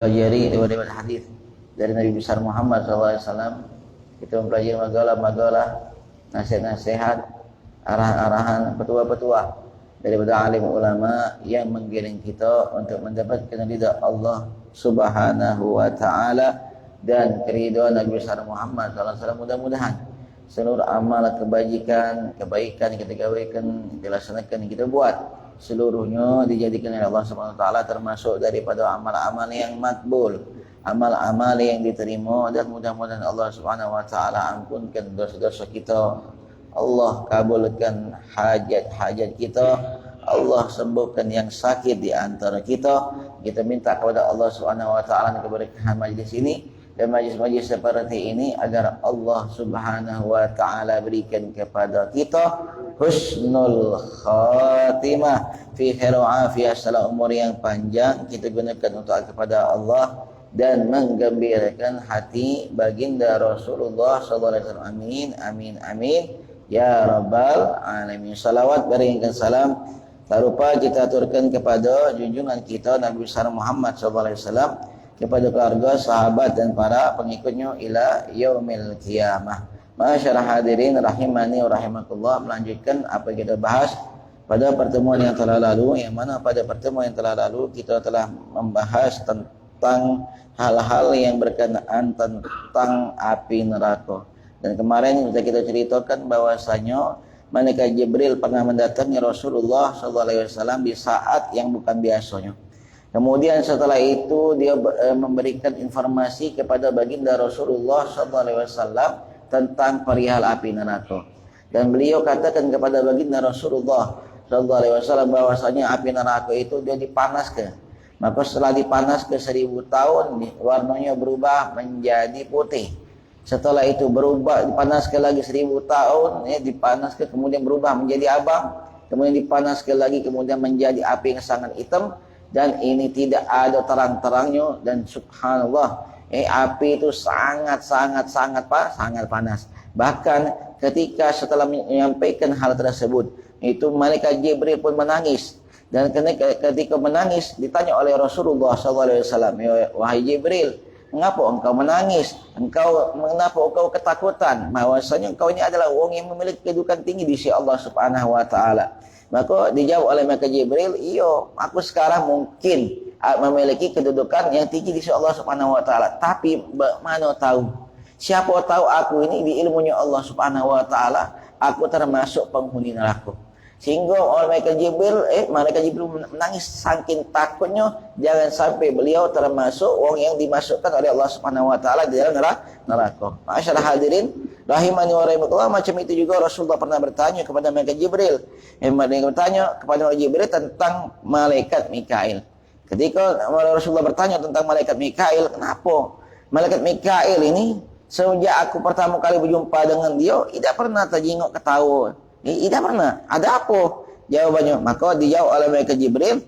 Pelajari riwayat hadis dari Nabi besar Muhammad SAW. Kita mempelajari magalah-magalah, nasihat-nasihat, arahan-arahan, petua-petua daripada alim ulama yang menggiring kita untuk mendapatkan ridha Allah Subhanahu wa taala dan keridhaan Nabi besar Muhammad SAW. Mudah-mudahan seluruh amal kebaikan kita dilaksanakan, kita buat, seluruhnya dijadikan oleh Allah Subhanahu wa taala termasuk daripada amal-amal yang makbul, amal-amal yang diterima, dan mudah-mudahan Allah Subhanahu wa taala ampunkan dosa-dosa kita, Allah kabulkan hajat-hajat kita, Allah sembuhkan yang sakit di antara kita. Kita minta kepada Allah Subhanahu wa taala keberkahan majlis ini dan majlis-majlis seperti ini agar Allah Subhanahu wa taala berikan kepada kita husnul khatimah fi khairu afiyah, salam umur yang panjang kita gunakan untuk kepada Allah dan menggembirakan hati baginda Rasulullah sallallahu alaihi wasallam. Amin amin amin ya rabbal alamin. Salawat berikan salam tak lupa kita aturkan kepada junjungan kita Nabi besar Muhammad sallallahu alaihi wasallam, kepada keluarga, sahabat dan para pengikutnya ila yaumil qiyamah. Masyaallah hadirin rahimani wa rahimakumullah, melanjutkan apa yang kita bahas pada pertemuan yang telah lalu, yang mana pada pertemuan yang telah lalu kita telah membahas tentang hal-hal yang berkenaan tentang api neraka. Dan kemarin sudah kita ceritakan bahwasanya malaikat Jibril pernah mendatangi Rasulullah SAW di saat yang bukan biasanya. Kemudian setelah itu dia memberikan informasi kepada baginda Rasulullah SAW tentang perihal api neraka. Dan beliau katakan kepada baginda Rasulullah SAW bahwasanya api neraka itu dia dipanaskan. Maka setelah dipanaskan 1000 tahun, warnanya berubah menjadi putih. Setelah itu berubah, dipanaskan lagi 1000 tahun, dipanaskan kemudian berubah menjadi abang. Kemudian dipanaskan lagi kemudian menjadi api yang sangat hitam. Dan ini tidak ada terang-terangnya, dan subhanallah, api itu sangat panas. Bahkan ketika setelah menyampaikan hal tersebut, itu malaikat Jibril pun menangis. Dan ketika menangis ditanya oleh Rasulullah SAW, wahai Jibril, mengapa engkau menangis? Mengapa engkau ketakutan? Bahwasanya engkau ini adalah orang yang memiliki kedudukan tinggi di sisi Allah Subhanahu wa taala. Maka dijawab oleh malaikat Jibril, iyo, aku sekarang mungkin memiliki kedudukan yang tinggi di sisi Allah Subhanahu wa taala, tapi mana tahu, siapa tahu aku ini di ilmunya Allah Subhanahu wa taala aku termasuk penghuni neraka. Sehingga oleh malaikat Jibril menangis saking takutnya jangan sampai beliau termasuk orang yang dimasukkan oleh Allah Subhanahu wa taala di dalam neraka. Masyaallah hadirin rahimani wa rahimakumullah, macam itu juga Rasulullah pernah bertanya kepada malaikat Jibril. Dia bertanya kepada malaikat Jibril tentang malaikat Mikail. Ketika Rasulullah bertanya tentang malaikat Mikail, kenapa malaikat Mikail ini sejak aku pertama kali berjumpa dengan dia tidak pernah terjenguk ketawa. Tidak pernah. Ada apa? Jawabannya, maka dijawab oleh malaikat Jibril,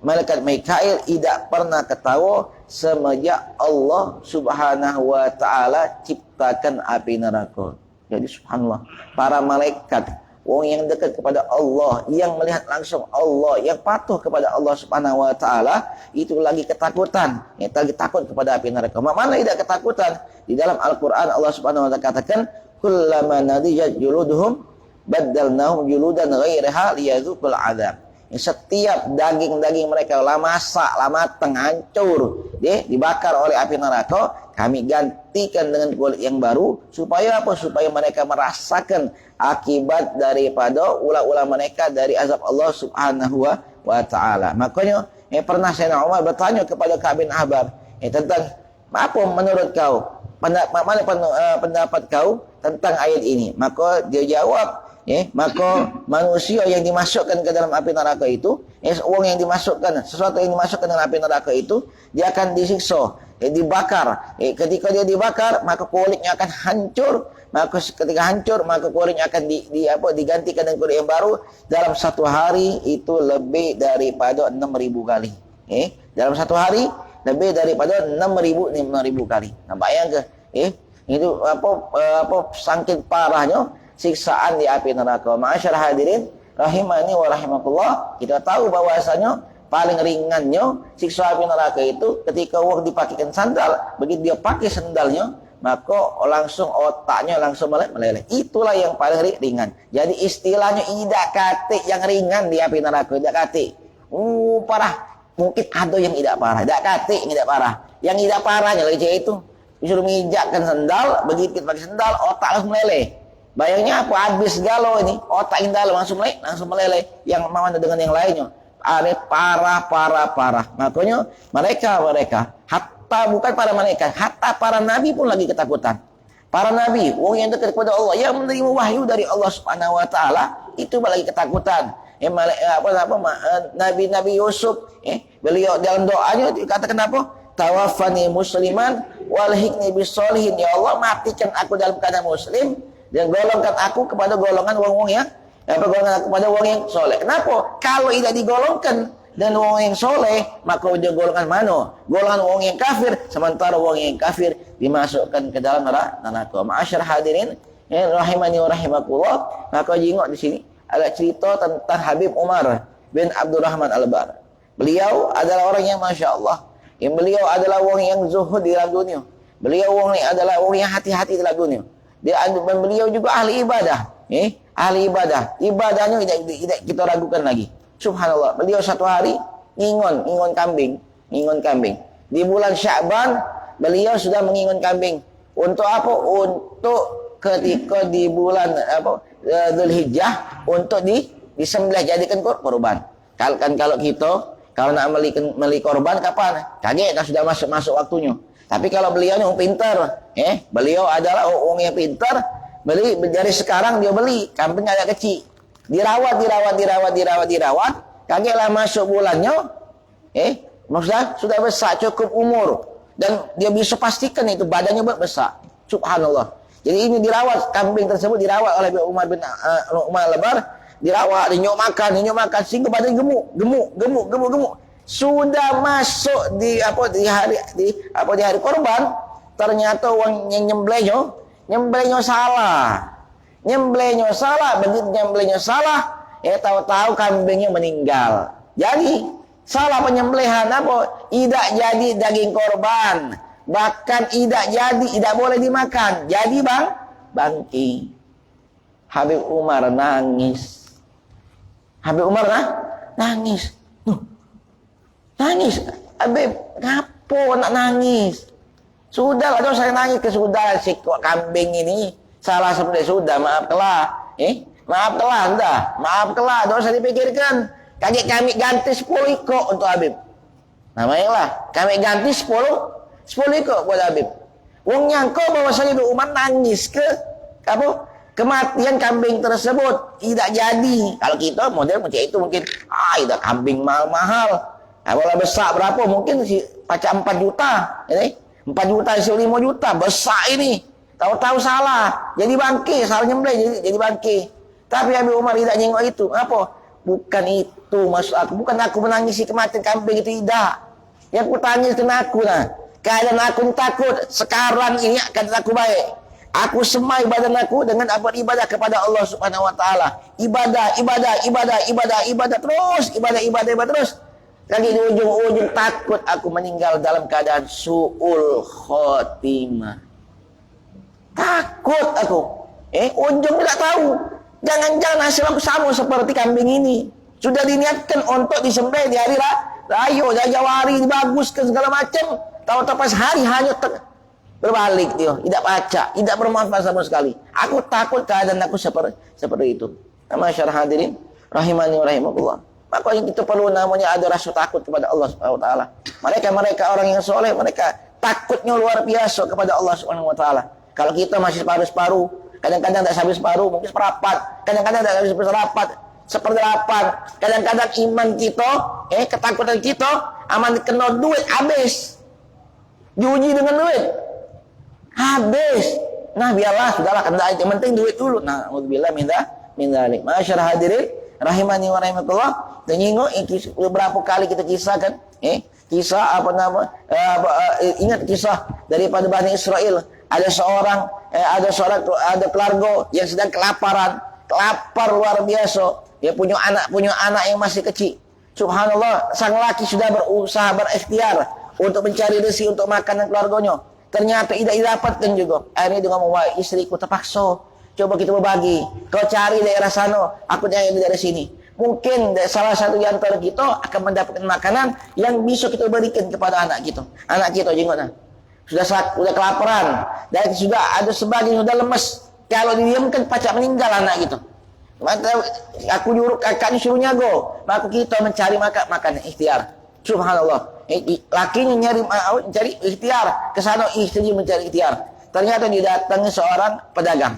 malaikat Mikail tidak pernah ketawa semenjak Allah Subhanahu wa taala ciptakan api neraka. Jadi subhanallah, para malaikat, orang yang dekat kepada Allah, yang melihat langsung Allah, yang patuh kepada Allah Subhanahu wa taala, itu lagi ketakutan, lagi takut kepada api neraka. Mana tidak ketakutan? Di dalam Al-Qur'an Allah Subhanahu wa taala katakan, kullama nadijat juluduhum baddalnahum juludan ghairaha liyadzuqul adzab. Setiap daging-daging mereka lama masak, lama matang, hancur, dibakar oleh api neraka, kami gantikan dengan kulit yang baru. Supaya apa? Supaya mereka merasakan akibat daripada ulah-ulah mereka dari azab Allah Subhanahu wa taala. Makanya pernah Sayyidina Umar bertanya kepada Ka'ab bin Ahbar tentang apa menurut kau, mana pendapat kau tentang ayat ini? Maka dia jawab, maka manusia yang dimasukkan ke dalam api neraka itu, orang yang dimasukkan, sesuatu yang dimasukkan dalam api neraka itu, dia akan disiksa, dibakar. Ketika dia dibakar, maka kulitnya akan hancur. Maka ketika hancur, maka kulitnya akan digantikan dengan kulit yang baru. Dalam satu hari itu lebih daripada 6.000 kali. Dalam satu hari lebih daripada 6.000 kali. Nampaknya ke? Itu saking parahnya siksaan di api neraka. Ma'asyarah hadirin rahimani wa rahimakumullah, kita tahu bahwasanya paling ringannya siksa api neraka itu ketika orang dipakikan sandal, begitu dia pakai sandalnya, maka langsung otaknya langsung meleleh. Itulah yang paling ringan. Jadi istilahnya idak kate yang ringan di api neraka, idak kate. Parah. Mungkin ada yang tidak parah, idak kate yang tidak parah. Yang tidak parahnya lagi itu disuruh menginjakkan sandal, begitu pakai sandal, otak langsung meleleh. Bayangnya apa? Habis galau ini, otak yang dalam langsung meleleh. Yang mana dengan yang lainnya? Ada parah. Makanya mereka hatta bukan para malaikat, hatta para nabi pun lagi ketakutan. Para nabi, orang yang dekat kepada Allah, yang menerima wahyu dari Allah Subhanahu wa taala, itu lagi ketakutan. Nabi Yusuf, beliau dalam doanya dikatakan apa? Tawaffani musliman walhiqni bisolihin. Ya Allah, matikan aku dalam keadaan muslim dan golongkan aku kepada golongan wong-wong yang kepada wong yang soleh. Kenapa? Kalau tidak digolongkan dan wong yang soleh, maka dia golongan mana? Golongan wong yang kafir. Sementara wong yang kafir dimasukkan ke dalam neraka. Ma'asyar hadirin, rahimani wa rahimakumullah. Maka jengok di sini ada cerita tentang Habib Umar bin Abdurrahman Al-Bar. Beliau adalah orang yang masya Allah. Yang beliau adalah orang yang zuhud di dalam dunia. Beliau adalah orang yang hati-hati di dalam dunia. Beliau juga ahli ibadah. Ahli ibadah. Ibadahnya tidak kita ragukan lagi. Subhanallah. Beliau satu hari ngingon kambing. Di bulan Sya'ban beliau sudah mengingon kambing. Untuk apa? Untuk ketika di bulan Dzulhijjah untuk disembelih jadikan korban. Kalau kita nak meli korban kapan? Kaget sudah masuk waktunya. Tapi kalau beliau yang pintar, beliau adalah orang yang pintar. Beli dari sekarang dia beli kambing agak kecil, dirawat. Kagetlah masuk bulannya, maksudnya sudah besar cukup umur dan dia bisa pastikan itu badannya besar. Subhanallah. Jadi ini dirawat, kambing tersebut dirawat oleh Umar bin Al-Bar, dirawat, dinyok makan sehingga badan gemuk. Sudah masuk di hari korban, ternyata orang yang nyembelihnya salah. Begitu nyembelihnya salah, tahu-tahu kambingnya meninggal. Jadi salah penyembelihan tidak jadi daging korban, bahkan tidak boleh dimakan. Jadi bangki. Habib Umar nangis. Nangis. Habib, ngapo nak nangis? Sudahlah, saya nangis sudah si kambing ini salah sebenarnya sudah, maafkanlah, dosa dipikirkan. Kami ganti 10 ikut untuk Habib. Namanya lah, kami ganti 10 ikut buat Habib. Wong nyangka bahwasanya Umar nangis kematian kambing tersebut tidak jadi. Kalau kita model macam itu mungkin tidak kambing mahal. Awalnya besar berapa? Mungkin pacak 4 juta. 4 juta, 5 juta. Besar ini. Tahu-tahu salah. Jadi bangke. Salah nyembelih. Jadi bangke. Tapi Habib Umar tidak nyengok itu. Apa? Bukan itu maksud aku. Bukan aku menangisi kematian kambing itu. Tidak. Yang ku tanya itu aku lah. Keadaan aku takut. Sekarang ini akan aku baik. Aku semai badan aku dengan ibadah kepada Allah Subhanahu wa taala. Ibadah terus. Ibadah terus. Lagi di ujung-ujung takut aku meninggal dalam keadaan su'ul khotimah. Takut aku. Ujung tidak tahu. Jangan-jangan hasil aku sama seperti kambing ini. Sudah diniatkan untuk disembelih di hari raya, jawari, dibaguskan segala macam. Tahu-tahu pas hari hanya berbalik dia. Tidak baca, tidak bermanfaat sama sekali. Aku takut keadaan aku seperti itu. Masyaallah hadirin rahimani wa rahimakumullah. Maka yang kita perlu namanya ada rasa takut kepada Allah Subhanahu wa taala. Mereka orang yang soleh, mereka takutnya luar biasa kepada Allah Subhanahu wa taala. Kalau kita masih separuh-separuh, kadang-kadang tak habis separuh, mungkin seperempat, kadang-kadang tak habis seperdelapan, kadang-kadang iman kita, ketakutan kita, aman kena duit habis. Diuji dengan duit. Habis. Nah, biarlah sudahlah kendali, yang penting duit dulu. Nah, auzubillah min dzalik. Masyaallah hadirin rahimani wa rahimakumullah. Dan beberapa kali kita kisahkan, kisah ingat kisah daripada Bani Israel. Ada keluarga yang sedang kelapar luar biasa. Dia punya anak yang masih kecil. Subhanallah, sang laki sudah berusaha berikhtiar untuk mencari rezeki untuk makan dan keluarganya. Ternyata tidak didapatkan juga. Akhirnya dia ngomong, wah istriku terpaksa. Coba kita berbagi. Kau cari daerah sana, aku cari dari sini. Mungkin salah satu di antara kita akan mendapatkan makanan yang bisa kita berikan kepada anak kita. Anak kita jengoknya. Sudah kelaparan. Dan sudah ada sebagian sudah lemes. Kalau didiamkan pacak meninggal anak kita. Maka aku nyuruh kakaknya suruh nyago. Maka kita mencari makan ikhtiar. Subhanallah. Lakinya cari ikhtiar. Kesana istrinya mencari ikhtiar. Ternyata didatangi seorang pedagang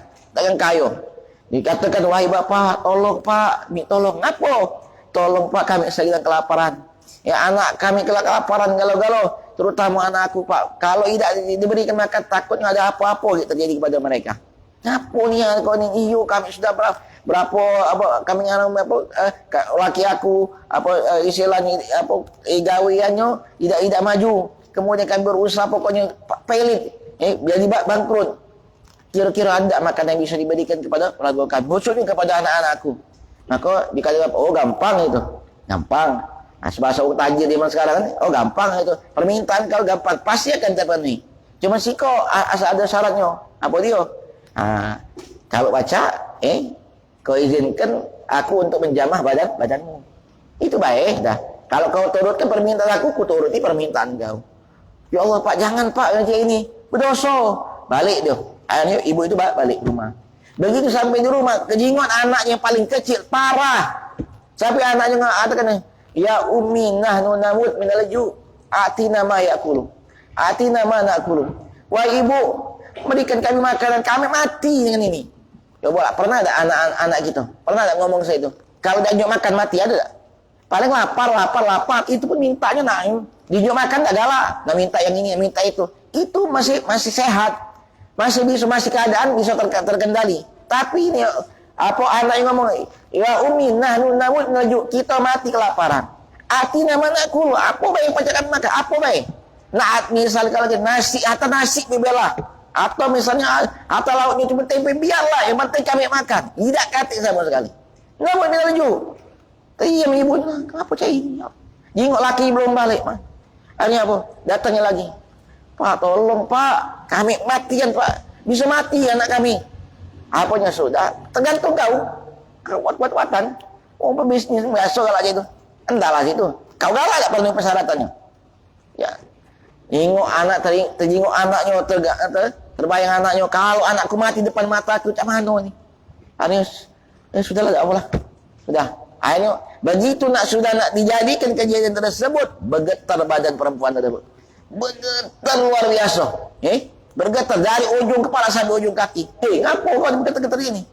kayu. Dikatakan, wahai bapak, tolong pak, tolong apa? Tolong pak, kami sedang kelaparan. Ya anak kami kelaparan galau-galau, terutama anakku pak. Kalau tidak diberikan makan, takutnya ada apa-apa gitu terjadi kepada mereka. Apa nih kau ni iyo, kami sudah berapa kami laki aku istilahnya gaweannya tidak maju. Kemudian kami berusaha pokoknya pelit, jadi bangkrut. Kira-kira ada makan yang bisa diberikan kepada keluarga kami, khususnya kepada anak-anakku. Maka dikatakan, oh gampang itu, gampang. Nah, sebahasa orang tajir zaman sekarang kan, oh gampang itu. Permintaan kau gampang, pasti akan terpenuhi. Cuma sih kau asal ada syaratnya. Apa dia? Nah, kalau baca, kau izinkan aku untuk menjamah badanmu. Itu baik dah. Kalau kau turutkan permintaan aku turuti permintaan kau. Ya Allah pak, jangan pak macam ini, berdosa. Balik dia. Akhirnya ibu itu balik rumah. Begitu sampai di rumah, kejingot anaknya yang paling kecil, parah. Sampai anaknya mengatakan, ya ummi nahnu namut minal ju' atina ma ya'kulu. Atina ma na'kulu. Wah ibu, berikan kami makanan, kami mati dengan ini. Ya boleh, pernah ada anak-anak gitu? Pernah ada ngomong saya itu? Kalau dia makan mati ada tak? Paling lapar. Itu pun mintanya naim. Dia makan tak galak. Nggak minta yang ini, minta itu. Itu masih sehat. Masih keadaan bisa terkendali. Tapi ini anak yang ngomong, ya umi nahnu namut naju, kita mati kelaparan. Atina manakulu, apa baik pacakan makan, apa baik? Nah, misalnya kalau nasi atau nasi bebela, atau misalnya atau lauknya cuma tempe, biarlah, yang penting kami makan. Tidak kata sama sekali. Nggak mau naju. Iya ibu, kenapa cai? Jengok laki belum balik, mah. Akhirnya apa? Datangnya lagi. Pak, tolong pak, kami mati kan pak, bisa mati anak kami. Apanya sudah, tergantung kau, kuat-kuatan. Oh pebisnis biasa kalau aja itu, entahlah situ. Kau galak tak penuhi persyaratannya. Ya, jingok anak terjingok anaknya, terbayang anaknya. Kalau anakku mati depan mataku, cak mana ni? Akhirnya, sudahlah, tak apalah, sudah. Akhirnya begitu sudah nak dijadikan kejadian tersebut, bergetar badan perempuan tersebut. Bergetar luar biasa, bergetar dari ujung kepala sampai ujung kaki. Ngapa kau bergetar-getar ini?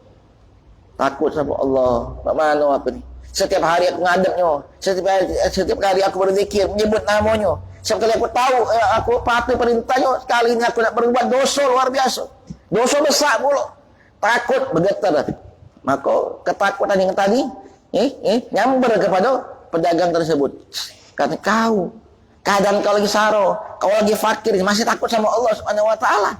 Takut sama Allah. Bagaimana apa ni? Setiap hari aku ngadepnya, setiap hari aku berzikir, menyebut namanya. Setiap kali aku tahu, aku patuhi perintahnya. Kali ini aku nak berbuat dosa luar biasa, dosa besar pula. Takut, bergetar. Maka ketakutan yang tadi, nyamber kepada pedagang tersebut. Kata kau. Keadaan kau lagi saro, kau lagi fakir, masih takut sama Allah Subhanahu wa taala.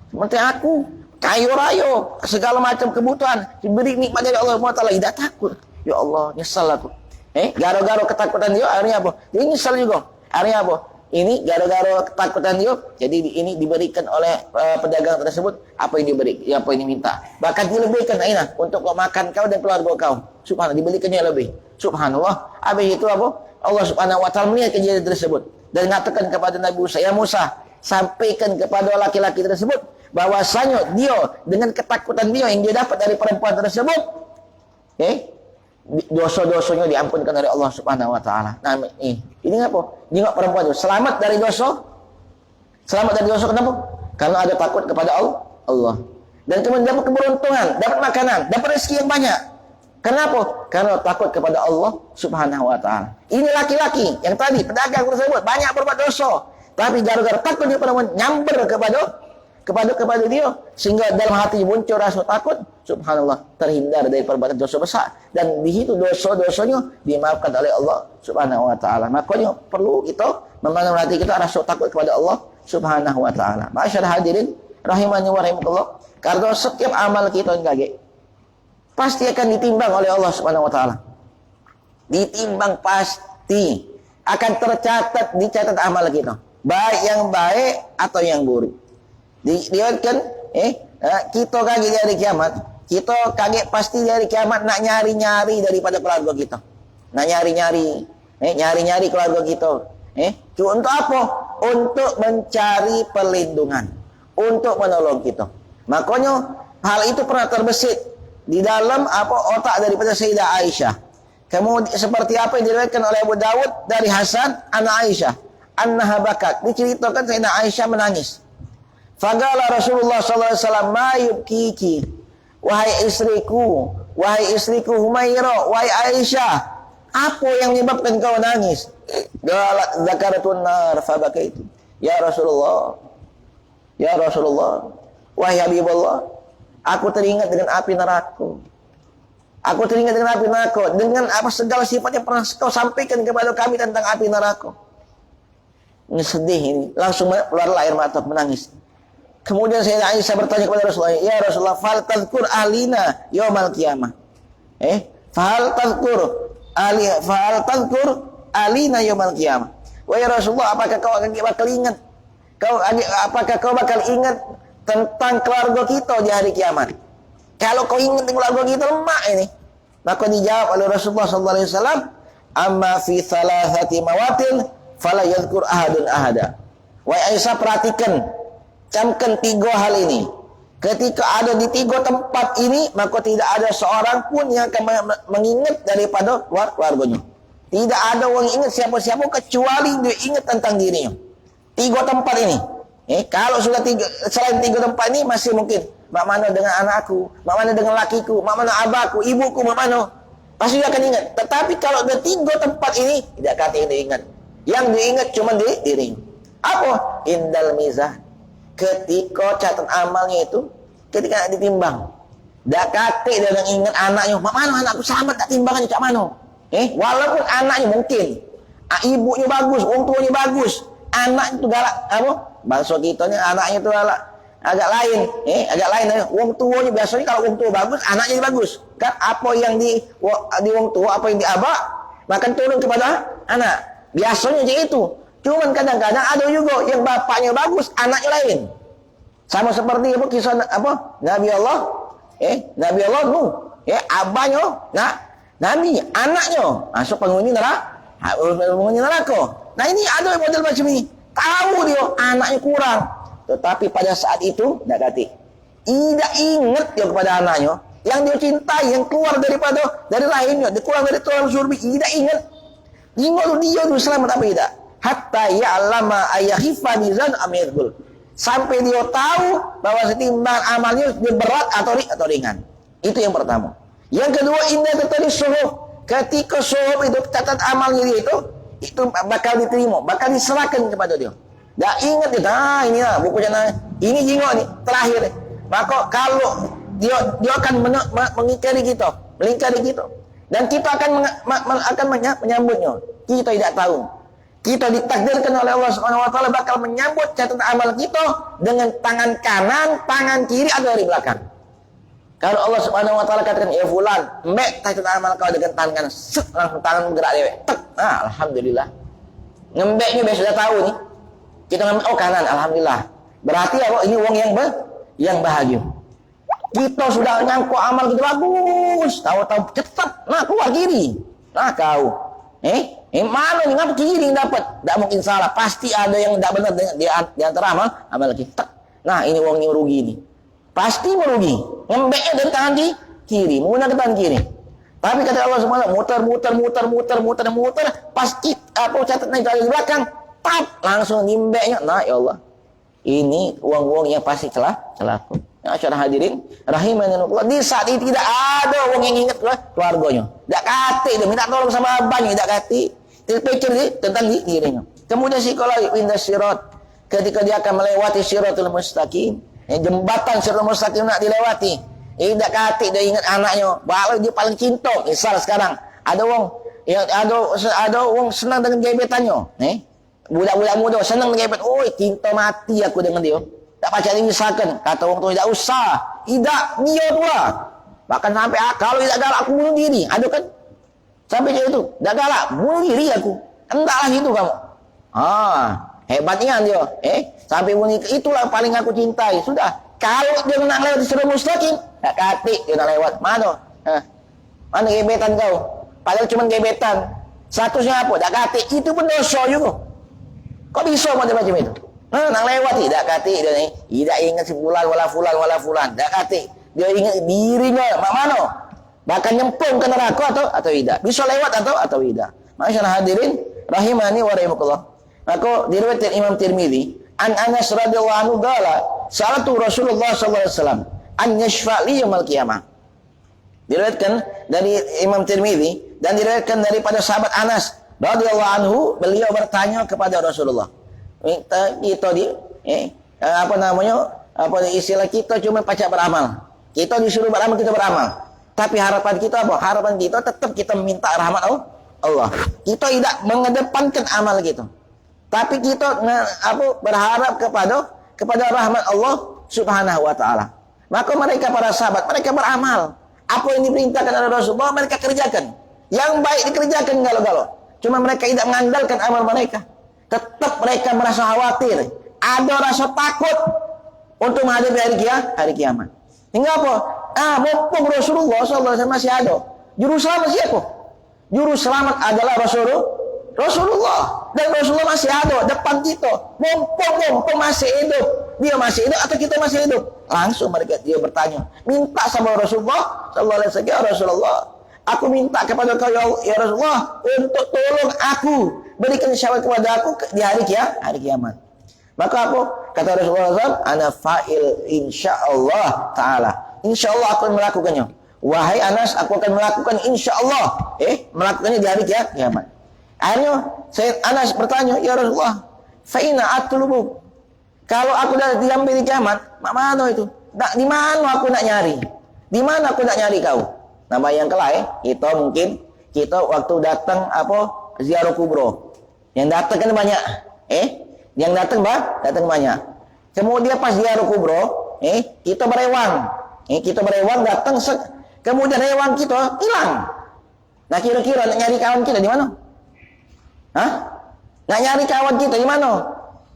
Seperti aku, kayu rayo, segala macam kebutuhan diberi nikmat dari Allah Subhanahu wa taala, tidak takut. Ya Allah, nyesal aku. Gara-gara ketakutan dia akhirnya apa? Dia nyesal juga. Akhirnya apa? Ini gara-gara ketakutan dia, jadi ini diberikan oleh pedagang tersebut apa yang diberi, apa yang diminta. Bahkan dilebihkan untuk kau makan kau dan keluarga kau. Subhanallah, diberikannya lebih. Subhanallah. Habis itu apa? Allah Subhanahu wa taala melihat kejadian tersebut dan mengatakan kepada Nabi Musa, ya Musa, sampaikan kepada laki-laki tersebut bahwasanya dia dengan ketakutan dia yang dia dapat dari perempuan tersebut, dosa-dosanya diampunkan oleh Allah Subhanahu wa taala. Nah, ini apa? Jengok perempuan itu selamat dari dosa. Selamat dari dosa kenapa? Karena ada takut kepada Allah. Dan kemudian dapat keberuntungan, dapat makanan, dapat rezeki yang banyak. Kenapa? Karena takut kepada Allah Subhanahu wa taala. Ini laki-laki yang tadi pedagang tersebut banyak berbuat dosa, tapi gara-gara takut dia pada nyamber kepada dia sehingga dalam hati muncul rasa takut. Subhanallah, terhindar dari perbuatan dosa besar dan di situ dosa-dosanya dimaafkan oleh Allah Subhanahu wa taala. Makanya perlu kita membangun hati kita rasa takut kepada Allah Subhanahu wa taala. Masyaallah hadirin rahimani wa rahimakumullah. Karena setiap amal kita yang pasti akan ditimbang oleh Allah Subhanahu wa taala. ditimbang pasti akan tercatat, dicatat amal kita, baik yang baik atau yang buruk. Diriwayatkan kita kaget di hari kiamat, kita kaget pasti di hari kiamat nak nyari-nyari daripada keluarga kita, nak nyari-nyari keluarga kita. Untuk apa? Untuk mencari perlindungan, untuk menolong kita. Makanya hal itu pernah terbesit di dalam otak daripada Sayyidah Aisyah. Kemudian seperti apa yang diriwayatkan oleh Abu Dawud dari Hasan anak Aisyah, annaha bakat. Diceritakan Sayyidah Aisyah menangis. Faqala Rasulullah sallallahu alaihi wasallam, "Ma yubkiki?" Wahai istriku Humairah, wahai Aisyah, apa yang menyebabkan kau nangis? Galat zakaratun nar fabakaitu. Ya Rasulullah, wahai Habibullah, aku teringat dengan api neraka. Dengan apa segala sifat yang pernah kau sampaikan kepada kami tentang api neraka. Ini sedih ini. Langsung keluar air mata menangis. Kemudian Sayyidah Aisyah bertanya kepada Rasulullah, "Ya Rasulullah, fal tadhkur alina yaumal qiyamah." Fal tadhkur alina yaumal qiyamah. Wahai Rasulullah, apakah kau bakal ingat? Apakah kau bakal ingat tentang keluarga kita di hari kiamat? Kalau kau ingat keluarga kita lemah ini. Maka dijawab oleh Rasulullah sallallahu alaihi wasallam, "Amma fi thalathati mawatin fala yadhkur ahadun ahada." Wahai Aisyah, perhatikan, camkan 3 hal ini. Ketika ada di 3 tempat ini, maka tidak ada seorang pun yang akan mengingat daripada keluarganya. Tidak ada orang ingat siapa-siapa kecuali dia ingat tentang dirinya. 3 tempat ini. Kalau sudah selain 3 tempat ini masih mungkin. Mak mana dengan anakku, mak mana dengan lakiku, mak mana abaku, ibuku, mak mana. Pasti dia akan ingat. Tetapi kalau ada 3 tempat ini, tidak kata yang diingat. Yang diingat cuma dirinya. Apa? Indal mizan. Ketika catat amalnya itu, ketika ditimbang, dak kate dia yang ingat anaknya, mak mana anakku selamat tak timbangannya cak mana. Walaupun anaknya mungkin ibunya bagus, orang tuanya bagus, anak itu galak bahasa kita ni anaknya itu galak agak lain, orang tuanya biasanya kalau orang tua bagus, anaknya bagus. Kan apa yang di orang tua, apa yang di abah, makan turun kepada anak. Biasanya je itu. Cuman kadang-kadang ada juga yang bapaknya bagus, anaknya lain. Sama seperti kisah Nabi Allah Nuh, abahnya Nabi, anaknya masuk penghuni neraka. Nah ini ada model macam ini. Tahu dia anaknya kurang, tetapi pada saat itu tidak ingat dia kepada anaknya yang dia cintai, yang keluar dari rahimnya, dia keluar dari tulang surbi, tidak ingat. Ingat dia itu selamat apa tidak? Hatta ya'lama ayyahifa mizan amirul. Sampai dia tahu bahwa timbangan amalnya dia berat atau ringan. Itu yang pertama. Yang kedua, indah tertadi suhuf. Ketika suhuf itu catat amalnya dia itu bakal diterima, bakal diserahkan kepada dia. Dah ingat dia, inilah buku jana, ini jingok ni terakhir. Maka kalau dia akan mengingkari kita, melingkari kita, dan kita akan menyambutnya. Kita tidak tahu. Kita ditakdirkan oleh Allah Subhanahu wa taala bakal menyambut catatan amal kita dengan tangan kanan, tangan kiri atau dari belakang. Kalau Allah Subhanahu wa taala katakan, "Ya fulan, mbek catatan amal kau dengan tangan kanan." Langsung tangan bergerak dewek. Alhamdulillah. Ngembeknya biasa sudah tahu nih. Kita ngembek kanan, alhamdulillah. Berarti ini wong yang bahagia. Kita sudah nyangkut amal kita bagus, tahu-tahu cepat keluar kiri. Kau. Mana nih ngapa kiri yang dapat? Tak mungkin salah. Pasti ada yang tak benar di antara amal kita. Nah, ini wong yang rugi ini. Pasti merugi. Ngembeknya dari tangan kiri, menggunakan tangan kiri. Tapi kata Allah Subhanahu muter. Pasti catatnya dari belakang, langsung ngembeknya. Nah, ya Allah. Ini wong-wong yang pasti celaka. Asyara hadirin rahimanallah, di saat itu tidak ada orang yang ingat keluarganya. Tak kati dia minta tolong sama abangnya, tak kati. Dia pikir tentang dirinya. Kemudian psikologi indah sirat, ketika dia akan melewati siratul mustaqim, jembatan siratul mustaqim nak dilewati. Tak kati dia ingat anaknya, baru dia paling cinta. Misal sekarang ada orang senang dengan gebetannya, budak-budak muda senang dengan gebet. Cinta mati aku dengan dia. Tak baca ini misalkan, kata orang tua tidak usah, tidak dia tu lah. Bahkan sampai kalau tidak galak aku bunuh diri, ada kan? Sampai dia itu, dah galak, bunuh diri aku. Hendaklah gitu kamu. Hebatnya dia. Sampai bunuh itulah paling aku cintai. Sudah. Kalau dia nak lewat di siratal mustaqim, tak kati dia nak lewat. Mana? Mana gebetan kau? Padahal cuma gebetan. Statusnya apa? Tak kati. Itu pun dosa juga. Kok bisa macam-macam itu? Nak lewat tidak kati dia ni. Tidak ingat si fulan wala fulan. Tak kati. Dia ingat dirinya. Mak mana? Bahkan nyempung ke neraka atau tidak. Bisa lewat atau tidak. Masyaallah hadirin rahimani wa rahimakumullah. Maka diriwayatkan Imam Tirmizi an Anas radhiyallahu anhu qala sa'altu Rasulullah sallallahu alaihi wasallam an yashfa' li yaumil qiyamah. Diriwayatkan dari Imam Tirmizi dan diriwayatkan daripada sahabat Anas radhiyallahu anhu, beliau bertanya kepada Rasulullah. Kita istilah kita cuma pacak beramal. Kita disuruh beramal, kita beramal. Tapi harapan kita apa? Harapan kita tetap kita meminta rahmat Allah. Kita tidak mengedepankan amal gitu. Tapi kita berharap kepada rahmat Allah Subhanahu wa taala. Maka mereka para sahabat, mereka beramal. Apa yang diperintahkan oleh Rasulullah mereka kerjakan. Yang baik dikerjakan galau-galau. Cuma mereka tidak mengandalkan amal mereka. Tetap mereka merasa khawatir. Ada rasa takut untuk menghadapi hari kiamat. Hingga apa? Mumpung Rasulullah SAW masih ada. Juru selamat siapa? Juru selamat adalah Rasulullah. Dan Rasulullah masih ada depan kita. Mumpung masih hidup. Dia masih hidup atau kita masih hidup? Langsung mereka dia bertanya. Minta sama Rasulullah SAW. Ya Rasulullah, aku minta kepada kau ya Rasulullah untuk tolong aku. Berikan syafaat kepada aku di hari kiamat. Maka apa? Kata Rasulullah SAW, ana fa'il insyaallah ta'ala. InsyaAllah aku akan melakukannya. Wahai Anas, aku akan melakukan insyaallah. Melakukannya di hari kiamat. Akhirnya Anas bertanya, ya Rasulullah, fa'ina atlubu. Kalau aku dah diambil di kiamat, mana itu? Di mana aku nak nyari? Di mana aku nak nyari kau? Nama yang kelai, kita waktu datang ziarah kubro. Yang datang kan banyak. Yang datang banyak. Kemudian pas ziarah kubro, kita berewang. Kita berewang datang kemudian rewang kita hilang. Nah kira-kira nak nyari kawan kita di mana? Nak nyari kawan kita di mana?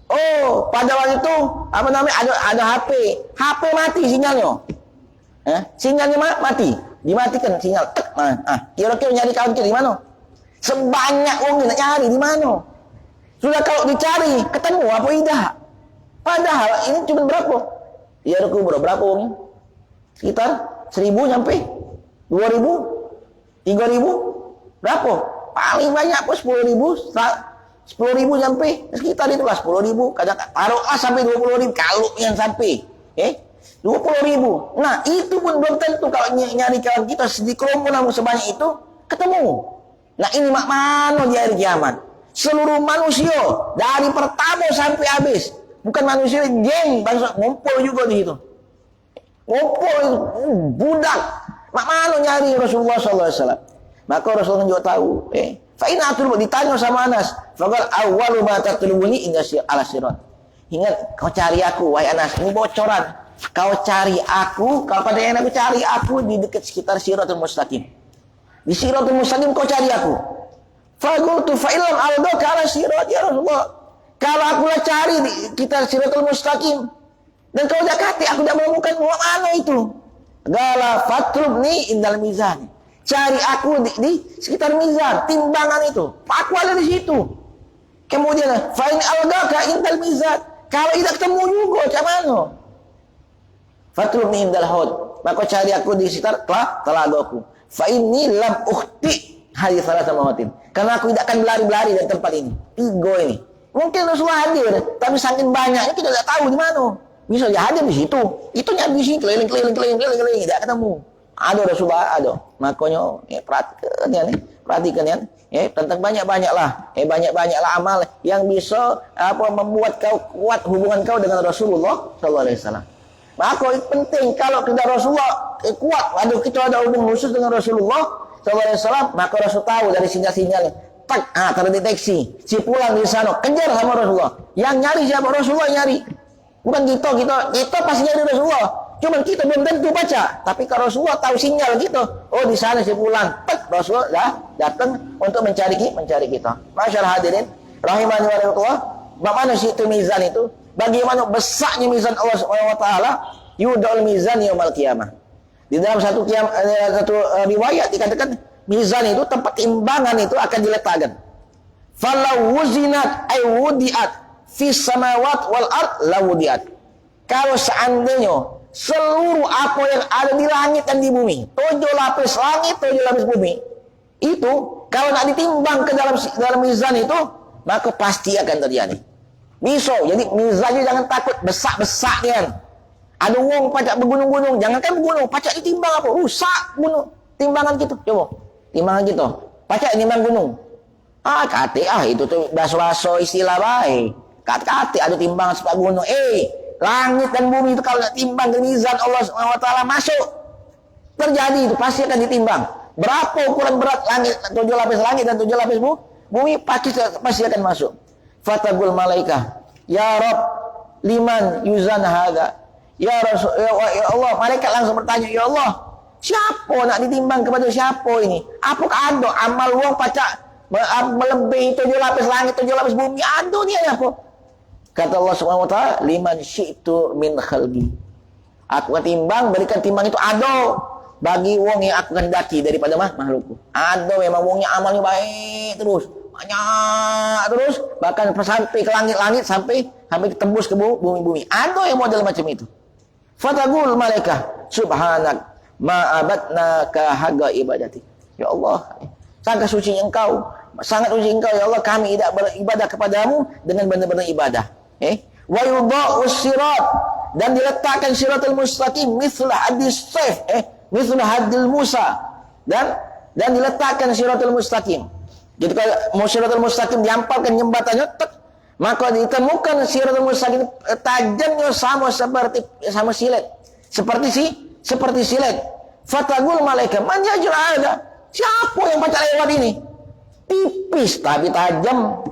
Oh, pada waktu itu ada HP. HP mati sinyalnya. Sinyalnya mati. Dimatikan sinyal. Kira-kira nyari kawan kita di mana? Sebanyak orang nak nyari di mana? Sudah kalau dicari ketemu apa tidak? Padahal ini cuma berapa? Ya berapa orang? Sekitar 1.000 sampai 2.000, 3.000, berapa? Paling banyak pun 10.000 sampai sekitar itulah 10.000. Kadang taruhlah sampai 20.000 kalau yang sampai 20.000. Nah itu pun belum tentu kalau nyari kawan kita di kerumunan sebanyak itu ketemu. Nah ini mak mana di hari kiamat? Seluruh manusia dari pertama sampai habis, bukan manusia geng bangsa ngumpul juga di situ. Ngumpul budak. Mak mana nyari Rasulullah SAW? Maka Rasulullah juga tahu. Fa'ina atul ditanya sama Anas. Faqal awwalu ma tatlubuni inda ala sirat. Ingat kau cari aku wahai Anas. Ini bocoran. Kau cari aku, kalau pada yang aku cari aku di dekat sekitar Siratul Mustaqim. Di Siratul Mustaqim kau cari aku. Faqultu fa'ilam aldaka ala sirat ya Rasulullah. Kalau aku lah cari di sekitar Siratul Mustaqim dan kau dekati aku tidak menemukan mana itu. Gala fatrubni indal mizan. Cari aku di sekitar mizan, timbangan itu. Aku ada di situ. Kemudian fa'in aldaka indal mizan. Kalau tidak ketemu juga macam mana? Fatrubni indal haud. Maka cari aku di sekitar telagaku. Fa'inni lam ukhti hadis salah sama hotin. Karena aku tidak akan berlari-lari dari tempat ini. 3 ini. Mungkin Rasulullah hadir, tapi saking banyaknya kita tidak tahu di mana. Bisa dia hadir di situ. Itu nyari di sini keliling, tidak ketemu. Ada Rasulullah, ada. Makanya perhatikan ya. Tentang banyak-banyaklah. Banyak-banyaklah amal yang bisa membuat kau kuat hubungan kau dengan Rasulullah sallallahu alaihi wasallam. Maka itu penting kalau tidak Rasulullah kuat, kita ada hubungan khusus dengan Rasulullah sallallahu alaihi wasallam, maka Rasul tahu dari sinyal-sinyalnya. Terdeteksi. Si pulang di sana, kejar sama Rasulullah. Yang nyari siapa? Rasulullah nyari. Bukan kita pasti nyari Rasulullah. Cuman kita belum tentu baca. Tapi kalau Rasulullah tahu sinyal gitu, oh di sana si fulan, Rasulullah dah datang untuk mencari kita. Masyaallah hadirin, rahimani wa rahmatullah. Bagaimana sih itu mizan itu? Bagaimana besarnya mizan Allah Subhanahu wa taala? Yudul mizan yaumil qiyamah. Di dalam satu riwayat dikatakan mizan itu, tempat timbangan itu akan diletakkan. Falau wuzinat ay wudiat fis samawat wal ard la wudiat. Kalau seandainya seluruh apa yang ada di langit dan di bumi, 7 lapis langit, 7 lapis bumi, itu kalau nak ditimbang ke dalam mizan itu, maka pasti akan terjadi. Misal, jadi mizannya jangan takut besar-besar kan. Ada uang pacak bergunung-gunung, jangankan bergunung, pacak ditimbang apa? Rusak gunung timbangan gitu. Coba, timbangan gitu. Pacak timbang gunung. Kate itu tuh bahasa istilah baik. Kate ada timbangan sepak gunung. Langit dan bumi itu kalau nak timbang ke mizan Allah SWT masuk, terjadi itu pasti akan ditimbang. Berapa ukuran berat langit, 7 lapis langit dan 7 lapis bumi pasti akan masuk. Fatagul malaikah, ya Rabb, liman yuzan hadza? Ya Rasul, ya Allah, malaikat langsung bertanya, ya Allah, siapa nak ditimbang kepada siapa ini? Apakah ada amal wong pacak melebihi 7 lapis langit, 7 lapis bumi? Ada ni apa? Kata Allah Subhanahu wa taala, liman syi'tu min khalqi. Aku akan timbang, berikan timbang itu ada bagi wong yang aku hendaki daripada makhlukku. Ada memang wongnya amalnya baik terus, banyak terus, bahkan sampai ke langit-langit, sampai tembus ke bumi-bumi. Ada yang model macam itu. Fatagul malaikah, subhanak ma abadnaka haga ibadati. Ya Allah, sangat suci engkau, sangat suci engkau ya Allah, kami tidak beribadah kepadamu dengan benar-benar ibadah. Wa yudha'u sirat, dan diletakkan siratul mustaqim mithla hadis sayf, mithla hadil Musa, dan diletakkan siratul mustaqim. Jadi kalau siratul mustaqim diampalkan jembatannya, maka ditemukan siratul mustaqim tajamnya sama silet, seperti silet. Fatagul malaikat, man yajra ada? Siapa yang baca lewat ini? Tipis tapi tajam.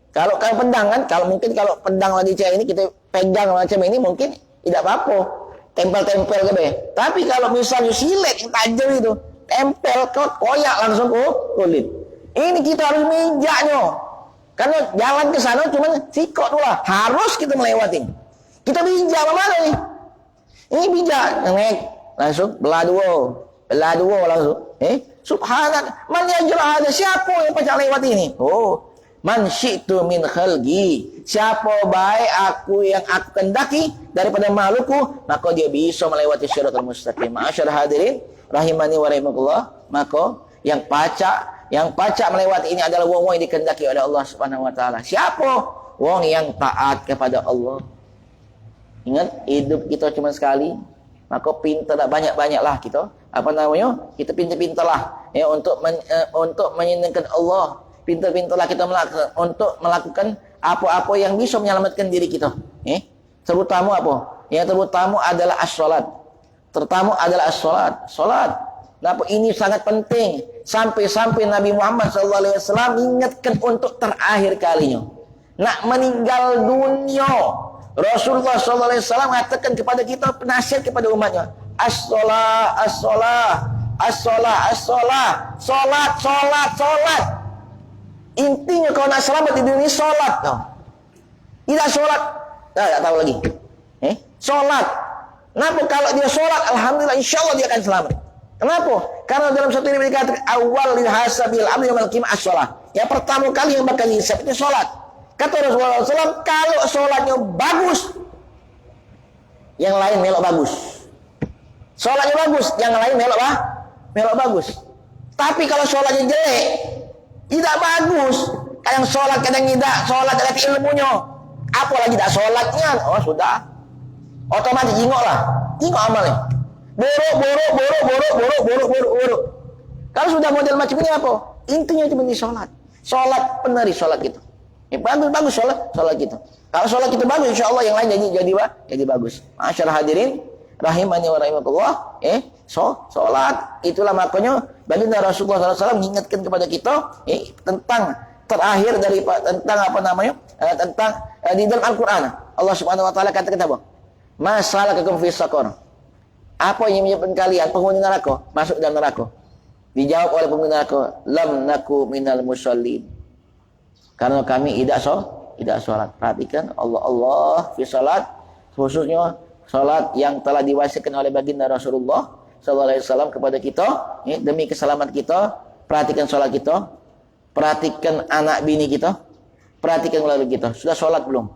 Kalau pedang kan, kalau pedang lagi ini kita pegang macam ini mungkin tidak apa-apa, tempel-tempel gitu ya. Tapi kalau misalnya silet yang tajam itu, tempel koyak langsung ke kulit. Ini kita harus menginjaknya. Karena jalan ke sana cuma sikok dulu lah. Harus kita melewati. Kita bijak mana nih? Ini bijak, naik langsung belah dua langsung. Subhanallah, man yajra ada? Siapa yang pacak lewat ini? Man syi'tu min khalqi, siapa baik aku yang aku kendaki daripada makhlukku, maka dia bisa melewati siratal mustaqim. Ma'asyarah hadirin rahimani wa rahimakumullah, maka yang pacak melewati ini adalah wong yang dikehendaki oleh Allah Subhanahu wa taala. Siapa? Wong yang taat kepada Allah. Ingat, hidup kita cuma sekali, maka pintar banyak-banyaklah kita. Kita pintar-pintarlah ya untuk menyenangkan Allah. Pintar-pintarlah kita untuk melakukan apa-apa yang bisa menyelamatkan diri kita. Terutama apa? Yang terutama adalah as-salat. Salat. Kenapa ini sangat penting? Sampai Nabi Muhammad SAW ingatkan untuk terakhir kalinya. Nak meninggal dunia, Rasulullah SAW mengatakan kepada kita, penasihat kepada umatnya, as-salat. Intinya kalau nak selamat di dunia, solat. Tidak solat, tak tahu lagi. Solat. Kenapa? Kalau dia solat, alhamdulillah, insya Allah dia akan selamat. Kenapa? Karena dalam satu ini dikatakan awal hasabil amri yaumil qiyamah as-shalah. Yang pertama kali yang bakal hisab itu solat. Kata Rasulullah SAW, kalau solatnya bagus, yang lain melok bagus. Solatnya bagus, yang lain melok bagus. Tapi kalau solatnya jelek, tidak bagus. Kadang sholat, kadang tidak. Sholat ada ilmunya. Apalagi tak sholatnya. Sudah. Otomatis Jingok amalnya. Borok. Kalau sudah model macam ini apa? Intinya cuma di sholat. Sholat penari sholat gitu. Bagus sholat gitu. Kalau sholat kita bagus, insya Allah yang lain jadi bagus. Masyaallah hadirin rahimani wa rahimakumullah. Sholat itulah makanya baginda Rasulullah SAW mengingatkan kepada kita tentang terakhir tentang di dalam Al-Quran. Allah Subhanahu Wa Taala kata apa? Masalakakum fi saqar. Apa yang menyebabkan kalian penghuni neraka masuk dalam neraka? Dijawab oleh penghuni neraka, lam naku minal musallin. Karena kami tidak salat. Perhatikan Allah fi salat, khususnya salat yang telah diwasiatkan oleh baginda Rasulullah sallallahu alaihi wasallam kepada kita, ya, demi keselamatan kita. Perhatikan salat kita, perhatikan anak bini kita, perhatikan keluarga kita. Sudah salat belum?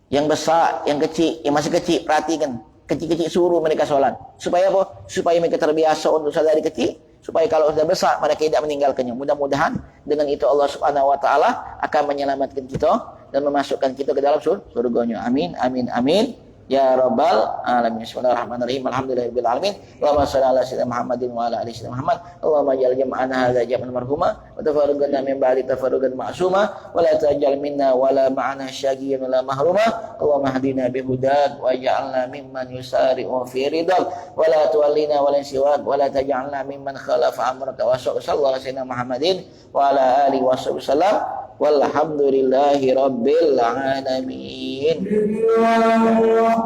Yang besar, yang kecil, yang masih kecil, perhatikan. Kecil-kecil suruh mereka sholat. Supaya apa? Supaya mereka terbiasa untuk sholat dari kecil. Supaya kalau sudah besar, mereka tidak meninggalkannya. Mudah-mudahan dengan itu Allah Subhanahu Wa Taala akan menyelamatkan kita dan memasukkan kita ke dalam surganya. Amin, amin, amin. Ya Rabbal Alamin. Bismillahirrahmanirrahim. Alhamdulillahirabbil alamin. Allahumma shalli ala sayyidina Muhammadin wa ala ali sayyidina Muhammad. Allahumma ja'al jam'ana hadza jam'an marhuma wa tafarraqana min ba'di tafarruqan ma'suma wa la taj'al minna wa la ma'ana syaqiyyan wa la mahruma. Allahumma hdina bi hudak wa ja'alna mimman yusari'u fi ridak wa la tuwallina wa la siwak wa la taj'alna mimman khalafa amraka wa sallallahu ala sayyidina Muhammadin wa ala alihi wa sallam. Walhamdulillahi rabbil alamin. Alhamdulillah.